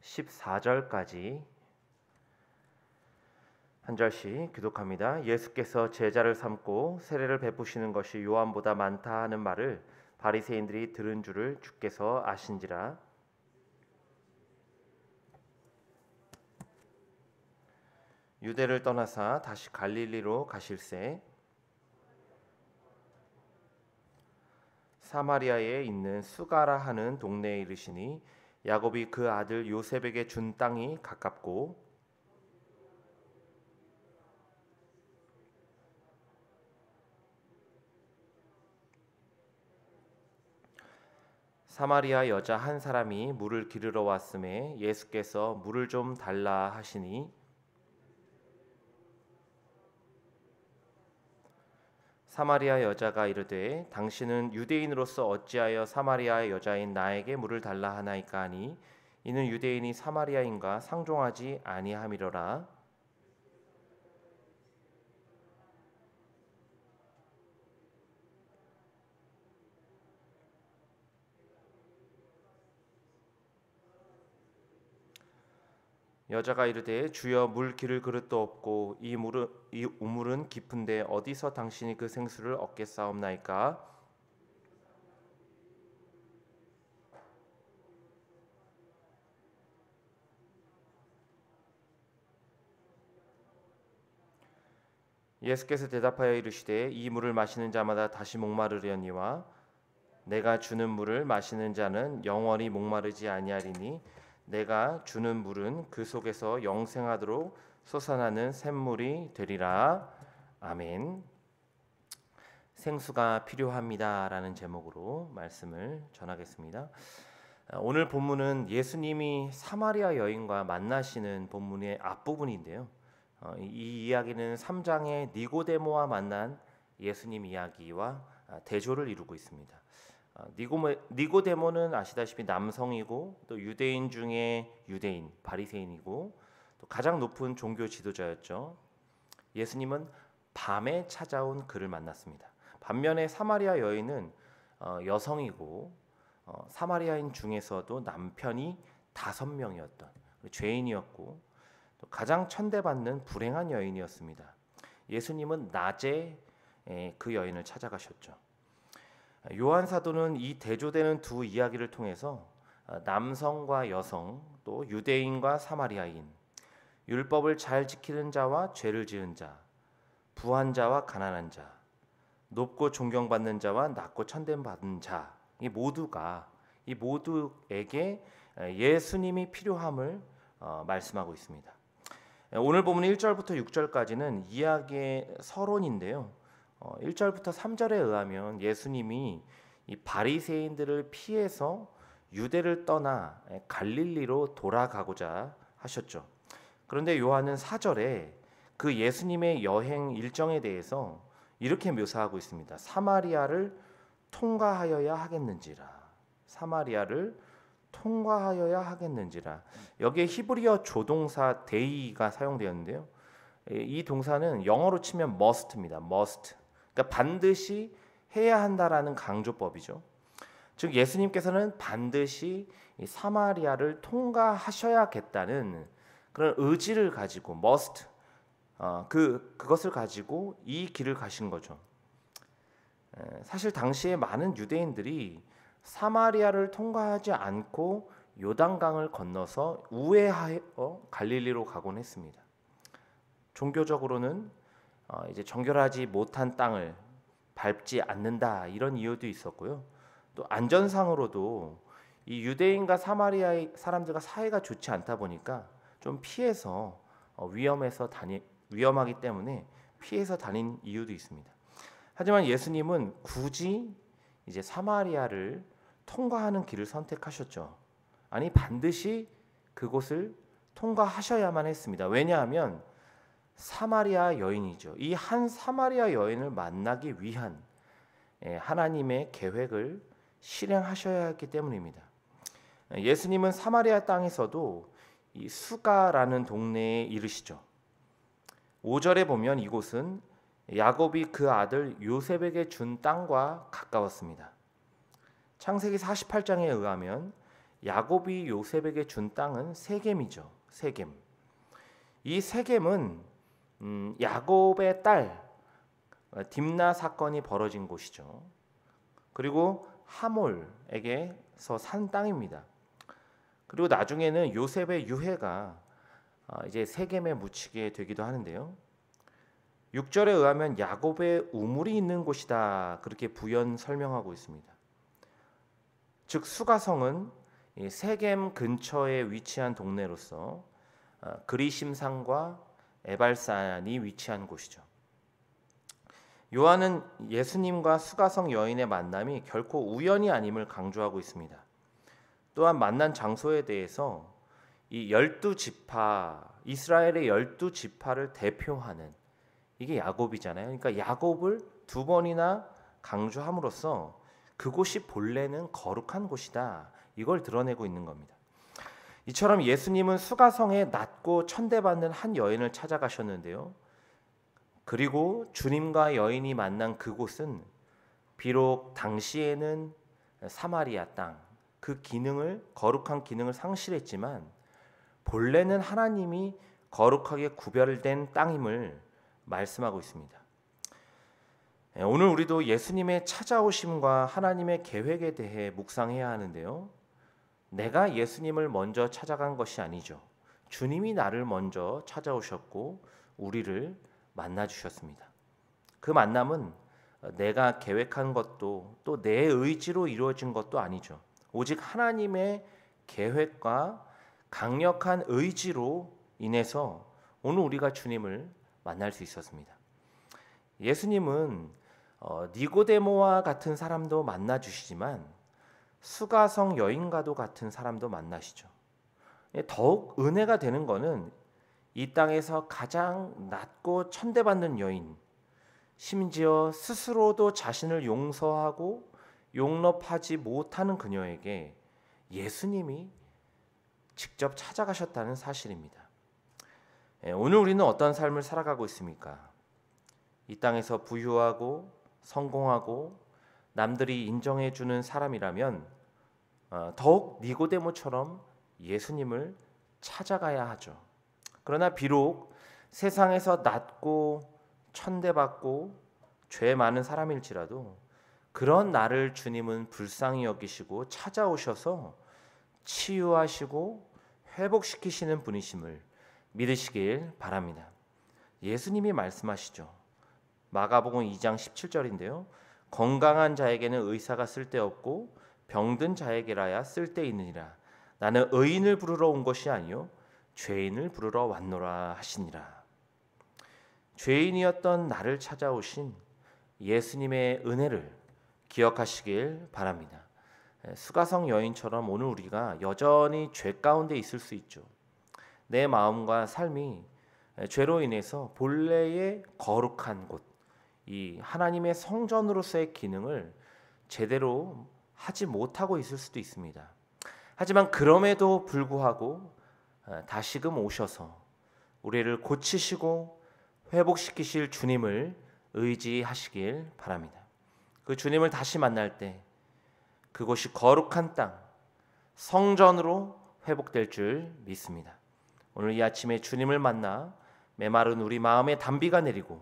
14절까지 한 절씩 교독합니다. 예수께서 제자를 삼고 세례를 베푸시는 것이 요한보다 많다 하는 말을 바리새인들이 들은 줄을 주께서 아신지라. 유대를 떠나사 다시 갈릴리로 가실새 사마리아에 있는 수가라 하는 동네에 이르시니 야곱이 그 아들 요셉에게 준 땅이 가깝고 사마리아 여자 한 사람이 물을 기르러 왔음에 예수께서 물을 좀 달라 하시니 사마리아 여자가 이르되 당신은 유대인으로서 어찌하여 사마리아 여자인 나에게 물을 달라 하나이까 하니 이는 유대인이 사마리아인과 상종하지 아니함이로라. 여자가 이르되 주여 물 기를 그릇도 없고 이 우물은 깊은데 어디서 당신이 그 생수를 얻겠사옵나이까? 예수께서 대답하여 이르시되 이 물을 마시는 자마다 다시 목마르려니와 내가 주는 물을 마시는 자는 영원히 목마르지 아니하리니 내가 주는 물은 그 속에서 영생하도록 솟아나는 샘물이 되리라. 아멘. 생수가 필요합니다라는 제목으로 말씀을 전하겠습니다. 오늘 본문은 예수님이 사마리아 여인과 만나시는 본문의 앞부분인데요. 이 이야기는 3장의 니고데모와 만난 예수님 이야기와 대조를 이루고 있습니다. 니고데모는 아시다시피 남성이고 또 유대인 중에 유대인, 바리새인이고 또 가장 높은 종교 지도자였죠. 예수님은 밤에 찾아온 그를 만났습니다. 반면에 사마리아 여인은 여성이고 사마리아인 중에서도 남편이 5명이었던 죄인이었고 또 가장 천대받는 불행한 여인이었습니다. 예수님은 낮에 그 여인을 찾아가셨죠. 요한 사도는 이 대조되는 두 이야기를 통해서 남성과 여성, 또 유대인과 사마리아인, 율법을 잘 지키는 자와 죄를 지은 자, 부한 자와 가난한 자, 높고 존경받는 자와 낮고 천대받은 자, 이 모두에게 예수님이 필요함을 말씀하고 있습니다. 오늘 본문 1절부터 6절까지는 이야기의 서론인데요. 1절부터 3절에 의하면 예수님이 이 바리새인들을 피해서 유대를 떠나 갈릴리로 돌아가고자 하셨죠. 그런데 요한은 4절에 그 예수님의 여행 일정에 대해서 이렇게 묘사하고 있습니다. 사마리아를 통과하여야 하겠는지라. 사마리아를 통과하여야 하겠는지라. 여기에 히브리어 조동사 데이가 사용되었는데요. 이 동사는 영어로 치면 must입니다. must. 그러니까 반드시 해야 한다라는 강조법이죠. 즉 예수님께서는 반드시 이 사마리아를 통과하셔야겠다는 그런 의지를 가지고 must 그것을 가지고 이 길을 가신 거죠. 사실 당시에 많은 유대인들이 사마리아를 통과하지 않고 요단강을 건너서 우회하여 갈릴리로 가곤 했습니다. 종교적으로는 이제 정결하지 못한 땅을 밟지 않는다 이런 이유도 있었고요. 또 안전상으로도 이 유대인과 사마리아의 사람들과 사이가 좋지 않다 보니까 좀 피해서 위험하기 때문에 피해서 다닌 이유도 있습니다. 하지만 예수님은 굳이 이제 사마리아를 통과하는 길을 선택하셨죠. 아니 반드시 그곳을 통과하셔야만 했습니다. 왜냐하면 사마리아 여인이죠. 이 한 사마리아 여인을 만나기 위한 하나님의 계획을 실행하셔야 했기 때문입니다. 예수님은 사마리아 땅에서도 이 수가라는 동네에 이르시죠. 5절에 보면 이곳은 야곱이 그 아들 요셉에게 준 땅과 가까웠습니다. 창세기 48장에 의하면 야곱이 요셉에게 준 땅은 세겜이죠. 세겜. 이 세겜은 야곱의 딸 딥나 사건이 벌어진 곳이죠. 그리고 하몰에게서 산 땅입니다. 그리고 나중에는 요셉의 유해가 이제 세겜에 묻히게 되기도 하는데요. 6절에 의하면 야곱의 우물이 있는 곳이다, 그렇게 부연 설명하고 있습니다. 즉 수가성은 세겜 근처에 위치한 동네로서 그리심산과 에발산이 위치한 곳이죠. 요한은 예수님과 수가성 여인의 만남이 결코 우연이 아님을 강조하고 있습니다. 또한 만난 장소에 대해서 이 12지파, 이스라엘의 12지파를 대표하는 이게 야곱이잖아요. 그러니까 야곱을 두 번이나 강조함으로써 그곳이 본래는 거룩한 곳이다, 이걸 드러내고 있는 겁니다. 이처럼 예수님은 수가성에 낮고 천대받는 한 여인을 찾아가셨는데요. 그리고 주님과 여인이 만난 그곳은 비록 당시에는 사마리아 땅, 그 기능을, 거룩한 기능을 상실했지만 본래는 하나님이 거룩하게 구별된 땅임을 말씀하고 있습니다. 오늘 우리도 예수님의 찾아오심과 하나님의 계획에 대해 묵상해야 하는데요. 내가 예수님을 먼저 찾아간 것이 아니죠. 주님이 나를 먼저 찾아오셨고 우리를 만나주셨습니다. 그 만남은 내가 계획한 것도 또 내 의지로 이루어진 것도 아니죠. 오직 하나님의 계획과 강력한 의지로 인해서 오늘 우리가 주님을 만날 수 있었습니다. 예수님은 니고데모와 같은 사람도 만나 주시지만 수가성 여인과도 같은 사람도 만나시죠. 더욱 은혜가 되는 것은 이 땅에서 가장 낮고 천대받는 여인, 심지어 스스로도 자신을 용서하고 용납하지 못하는 그녀에게 예수님이 직접 찾아가셨다는 사실입니다. 오늘 우리는 어떤 삶을 살아가고 있습니까? 이 땅에서 부유하고 성공하고 남들이 인정해주는 사람이라면 더욱 니고데모처럼 예수님을 찾아가야 하죠. 그러나 비록 세상에서 낮고 천대받고 죄 많은 사람일지라도 그런 나를 주님은 불쌍히 여기시고 찾아오셔서 치유하시고 회복시키시는 분이심을 믿으시길 바랍니다. 예수님이 말씀하시죠. 마가복음 2장 17절인데요. 건강한 자에게는 의사가 쓸데없고 병든 자에게라야 쓸데있느니라. 나는 의인을 부르러 온 것이 아니요 죄인을 부르러 왔노라 하시니라. 죄인이었던 나를 찾아오신 예수님의 은혜를 기억하시길 바랍니다. 수가성 여인처럼 오늘 우리가 여전히 죄 가운데 있을 수 있죠. 내 마음과 삶이 죄로 인해서 본래의 거룩한 곳, 이 하나님의 성전으로서의 기능을 제대로 하지 못하고 있을 수도 있습니다. 하지만 그럼에도 불구하고 다시금 오셔서 우리를 고치시고 회복시키실 주님을 의지하시길 바랍니다. 그 주님을 다시 만날 때 그곳이 거룩한 땅, 성전으로 회복될 줄 믿습니다. 오늘 이 아침에 주님을 만나 메마른 우리 마음에 단비가 내리고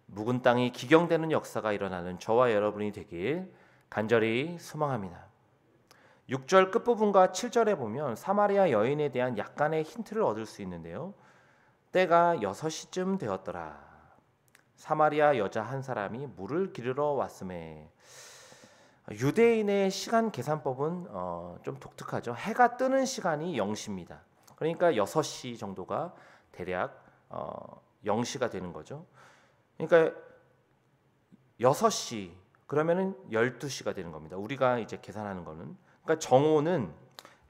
묵은 땅이 기경되는 역사가 일어나는 저와 여러분이 되길 간절히 소망합니다. 6절 끝부분과 7절에 보면 사마리아 여인에 대한 약간의 힌트를 얻을 수 있는데요. 때가 6시쯤 되었더라. 사마리아 여자 한 사람이 물을 기르러 왔음에. 유대인의 시간 계산법은 좀 독특하죠. 해가 뜨는 시간이 0시입니다. 그러니까 6시 정도가 대략 0시가 되는 거죠. 그러니까 6시 그러면은 12시가 되는 겁니다. 우리가 이제 계산하는 거는. 그러니까 정오는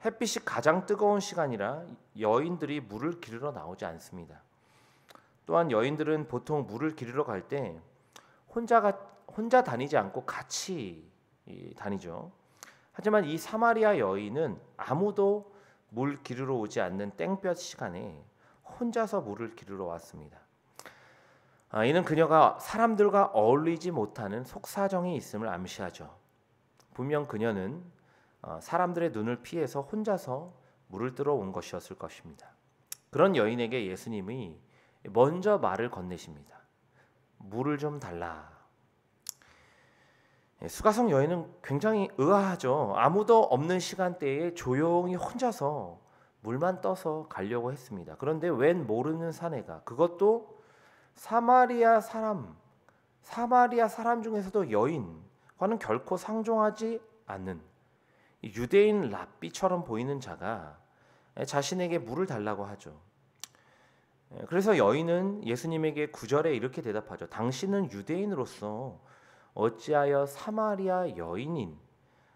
햇빛이 가장 뜨거운 시간이라 여인들이 물을 기르러 나오지 않습니다. 또한 여인들은 보통 물을 기르러 갈 때 혼자 다니지 않고 같이 다니죠. 하지만 이 사마리아 여인은 아무도 물 기르러 오지 않는 땡볕 시간에 혼자서 물을 기르러 왔습니다. 이는 그녀가 사람들과 어울리지 못하는 속사정이 있음을 암시하죠. 분명 그녀는 사람들의 눈을 피해서 혼자서 물을 뜨러 온 것이었을 것입니다. 그런 여인에게 예수님이 먼저 말을 건네십니다. 물을 좀 달라. 수가성 여인은 굉장히 의아하죠. 아무도 없는 시간대에 조용히 혼자서 물만 떠서 가려고 했습니다. 그런데 웬 모르는 사내가, 그것도 사마리아 사람 중에서도 여인과는 결코 상종하지 않는 유대인 랍비처럼 보이는 자가 자신에게 물을 달라고 하죠. 그래서 여인은 예수님에게 9절에 이렇게 대답하죠. 당신은 유대인으로서 어찌하여 사마리아 여인인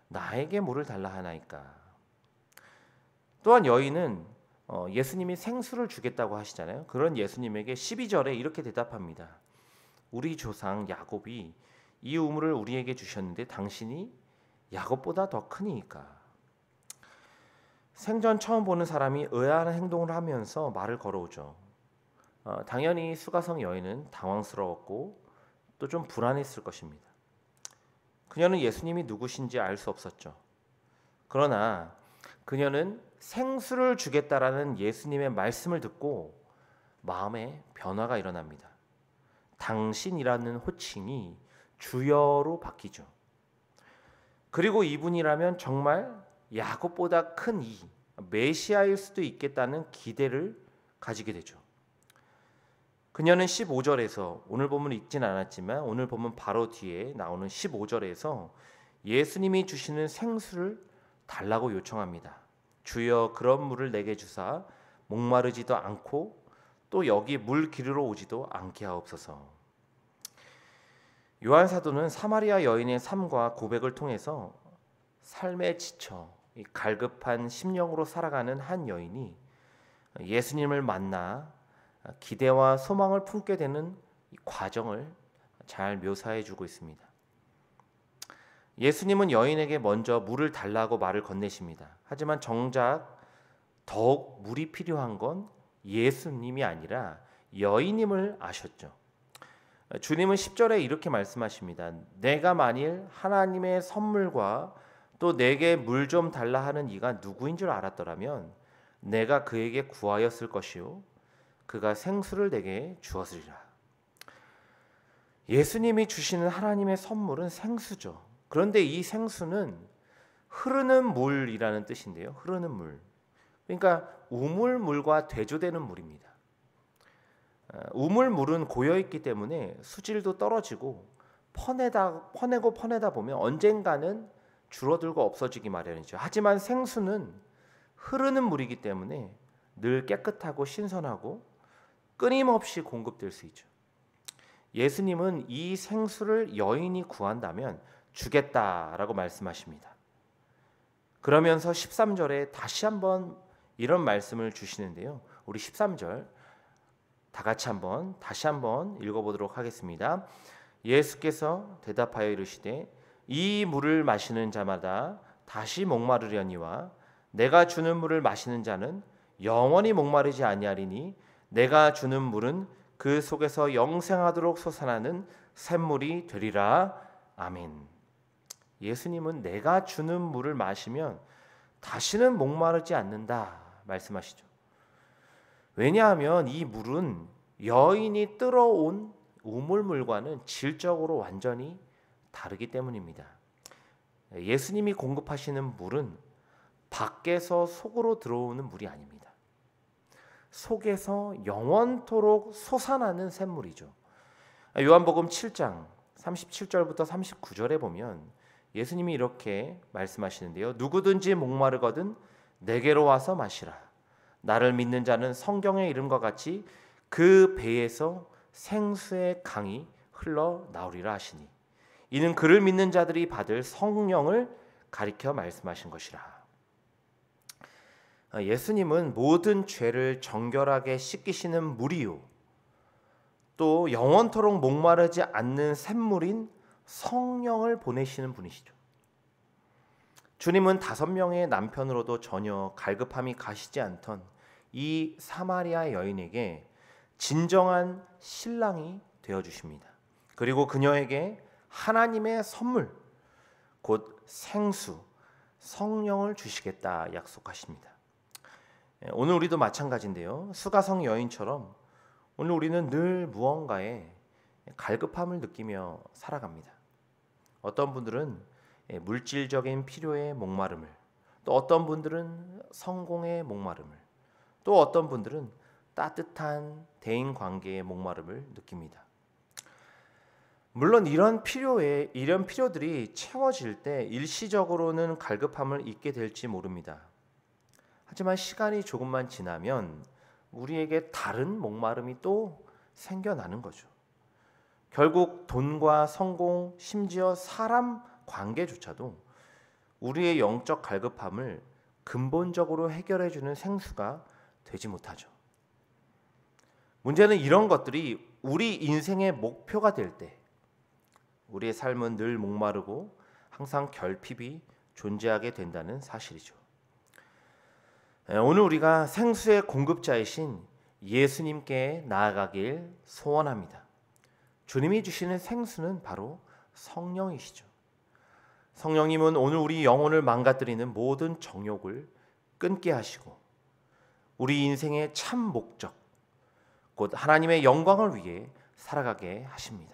나에게 물을 달라 하나이까. 또한 여인은 예수님이 생수를 주겠다고 하시잖아요. 그런 예수님에게 12절에 이렇게 대답합니다. 우리 조상 야곱이 이 우물을 우리에게 주셨는데 당신이 야곱보다 더 크니까. 생전 처음 보는 사람이 의아한 행동을 하면서 말을 걸어오죠. 당연히 수가성 여인은 당황스러웠고 또 좀 불안했을 것입니다. 그녀는 예수님이 누구신지 알 수 없었죠. 그러나 그녀는 생수를 주겠다라는 예수님의 말씀을 듣고 마음에 변화가 일어납니다. 당신이라는 호칭이 주여로 바뀌죠. 그리고 이분이라면 정말 야곱보다 큰 이 메시아일 수도 있겠다는 기대를 가지게 되죠. 그녀는 15절에서 오늘 본문 읽진 않았지만 오늘 본문 바로 뒤에 나오는 15절에서 예수님이 주시는 생수를 달라고 요청합니다. 주여 그런 물을 내게 주사 목마르지도 않고 또 여기 물 기르러 오지도 않게 하옵소서. 요한 사도는 사마리아 여인의 삶과 고백을 통해서 삶에 지쳐 갈급한 심령으로 살아가는 한 여인이 예수님을 만나 기대와 소망을 품게 되는 이 과정을 잘 묘사해 주고 있습니다. 예수님은 여인에게 먼저 물을 달라고 말을 건네십니다. 하지만 정작 더욱 물이 필요한 건 예수님이 아니라 여인임을 아셨죠. 주님은 10절에 이렇게 말씀하십니다. 내가 만일 하나님의 선물과 또 내게 물 좀 달라 하는 이가 누구인 줄 알았더라면 내가 그에게 구하였을 것이요 그가 생수를 내게 주었으리라. 예수님이 주시는 하나님의 선물은 생수죠. 그런데 이 생수는 흐르는 물이라는 뜻인데요. 흐르는 물. 그러니까 우물물과 대조되는 물입니다. 우물물은 고여있기 때문에 수질도 떨어지고 퍼내고 보면 언젠가는 줄어들고 없어지기 마련이죠. 하지만 생수는 흐르는 물이기 때문에 늘 깨끗하고 신선하고 끊임없이 공급될 수 있죠. 예수님은 이 생수를 여인이 구한다면 주겠다라고 말씀하십니다. 그러면서 13절에 다시 한번 이런 말씀을 주시는데요. 우리 13절 다 같이 다시 한번 읽어보도록 하겠습니다. 예수께서 대답하여 이르시되 이 물을 마시는 자마다 다시 목마르려니와 내가 주는 물을 마시는 자는 영원히 목마르지 아니하리니 내가 주는 물은 그 속에서 영생하도록 솟아나는 샘물이 되리라. 아멘. 예수님은 내가 주는 물을 마시면 다시는 목마르지 않는다 말씀하시죠. 왜냐하면 이 물은 여인이 뜨러온 우물물과는 질적으로 완전히 다르기 때문입니다. 예수님이 공급하시는 물은 밖에서 속으로 들어오는 물이 아닙니다. 속에서 영원토록 솟아나는 샘물이죠. 요한복음 7장 37절부터 39절에 보면 예수님이 이렇게 말씀하시는데요. 누구든지 목마르거든 내게로 와서 마시라. 나를 믿는 자는 성경의 이름과 같이 그 배에서 생수의 강이 흘러 나오리라 하시니 이는 그를 믿는 자들이 받을 성령을 가리켜 말씀하신 것이라. 예수님은 모든 죄를 정결하게 씻기시는 물이요 또 영원토록 목마르지 않는 샘물인 성령을 보내시는 분이시죠. 주님은 5명의 남편으로도 전혀 갈급함이 가시지 않던 이 사마리아 여인에게 진정한 신랑이 되어주십니다. 그리고 그녀에게 하나님의 선물, 곧 생수, 성령을 주시겠다 약속하십니다. 오늘 우리도 마찬가지인데요. 수가성 여인처럼 오늘 우리는 늘 무언가에 갈급함을 느끼며 살아갑니다. 어떤 분들은 물질적인 필요에 목마름을, 또 어떤 분들은 성공의 목마름을, 또 어떤 분들은 따뜻한 대인 관계의 목마름을 느낍니다. 물론 이런 필요들이 채워질 때 일시적으로는 갈급함을 잊게 될지 모릅니다. 하지만 시간이 조금만 지나면 우리에게 다른 목마름이 또 생겨나는 거죠. 결국 돈과 성공, 심지어 사람 관계조차도 우리의 영적 갈급함을 근본적으로 해결해주는 생수가 되지 못하죠. 문제는 이런 것들이 우리 인생의 목표가 될 때 우리의 삶은 늘 목마르고 항상 결핍이 존재하게 된다는 사실이죠. 오늘 우리가 생수의 공급자이신 예수님께 나아가길 소원합니다. 주님이 주시는 생수는 바로 성령이시죠. 성령님은 오늘 우리 영혼을 망가뜨리는 모든 정욕을 끊게 하시고 우리 인생의 참 목적, 곧 하나님의 영광을 위해 살아가게 하십니다.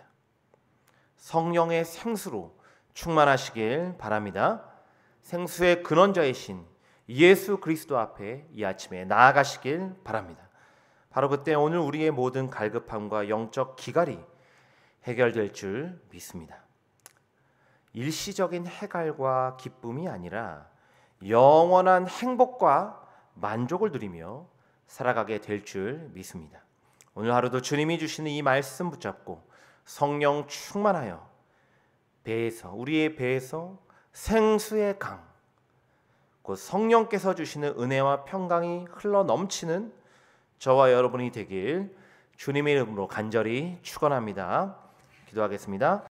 성령의 생수로 충만하시길 바랍니다. 생수의 근원자이신 예수 그리스도 앞에 이 아침에 나아가시길 바랍니다. 바로 그때 오늘 우리의 모든 갈급함과 영적 기갈이 해결될 줄 믿습니다. 일시적인 해갈과 기쁨이 아니라 영원한 행복과 만족을 누리며 살아가게 될 줄 믿습니다. 오늘 하루도 주님이 주시는 이 말씀 붙잡고 성령 충만하여 우리의 배에서 생수의 강, 곧 성령께서 주시는 은혜와 평강이 흘러 넘치는 저와 여러분이 되길 주님의 이름으로 간절히 축원합니다. 기도하겠습니다.